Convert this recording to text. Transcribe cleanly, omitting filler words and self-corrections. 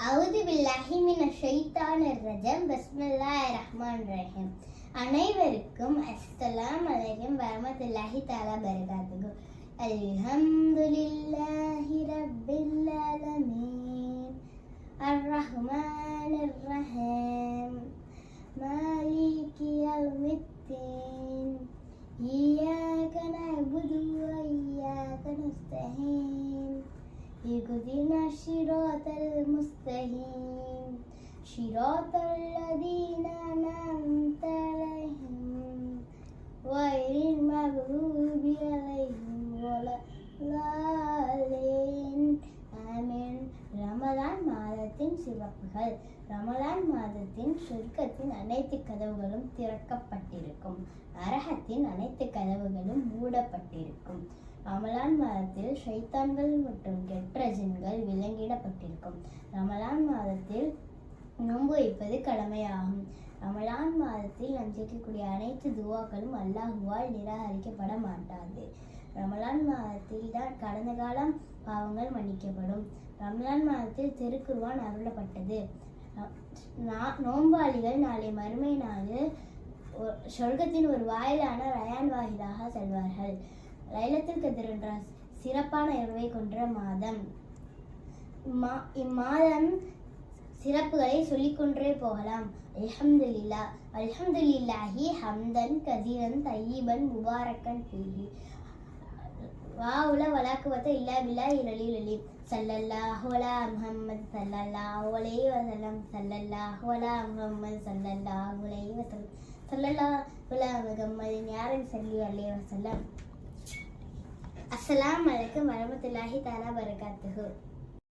அவுது பில்லாஹி மினஷ் ஷைத்தானிர் ரஜீம். பிஸ்மில்லாஹிர் ரஹ்மானிர் ரஹீம். அனைவருக்கும் அஸ்ஸலாமு அலைக்கும் வரஹ்மத்துல்லாஹி தஆலா பரகாத்துஹு. அல்ஹம்துலில்லாஹி ரப்பில் ஆலமீன் அர்ரஹ்மானிர் ரஹீம் மாலிகி யௌமித்தீன் இய்யாக நஅபுது வ இய்யாக நஸ்தஈன் اهدنا الصراط المستقيم صراط الذين أنعمت عليهم غير المغضوب عليهم ولا الضالين ஆமீன். ரமலான் மாதத்தின் சிறப்புகள். ரமலான் மாதத்தின் சொர்க்கத்தின் அனைத்து கதவுகளும் திறக்கப்பட்டிருக்கும், நரகத்தின் அனைத்து கதவுகளும் மூடப்பட்டிருக்கும். ரமலான் மாதத்தில் ஷைத்தான்கள் மற்றும் கெட்ட ஜின்கள் விலங்கிடப்பட்டிருக்கும். ரமலான் மாதத்தில் நோன்பு வைப்பது கடமையாகும். ரமலான் மாதத்தில் நாம் கேட்கக்கூடிய அனைத்து துவாக்களும் அல்லாஹுவால் நிராகரிக்கப்பட மாட்டாது. ரமலான் மாதத்தில் தான் கடந்த காலம் பாவங்கள் மன்னிக்கப்படும். ரமலான் மாதத்தில் திருக்குர்ஆன் அருளப்பட்டது. நோன்பாளிகள் நாளை மறுமை நாளில் சொர்க்கத்தின் ஒரு வாயிலான ரயான் வாயிலாக செல்வார்கள். லைலத்துல் கத்ர் என்ற சிறப்பான இரவை கொன்ற மாதம். இம்மாதம் சிறப்புகளை சொல்லிக்கொண்டே போகலாம். அல்ஹம்துலில்லாஹ் அல்ஹம்துலில்லாஹி ஹம்தன் கதீரன் தய்யிபன் முபாரக்கன் ஃபீஹி வாவுல வலாக்குவத்த இல்லா பில்லாஹி இலலில் அலீம் ஸல்லல்லாஹு அலா முஹம்மத் ஸல்லல்லாஹு அலைஹி வஸல்லம் ஸல்லல்லாஹு அலா முஹம்மத் ஸல்லல்லாஹு அலைஹி வஸல்லம் ஸல்லல்லாஹு அலா முஹம்மத் யாரின் ஸல்லி அலைஹி வஸல்லம். அஸ்ஸலாமு அலைக்கும் வரஹ்மத்துல்லாஹி தஆலா பரகாத்துஹு.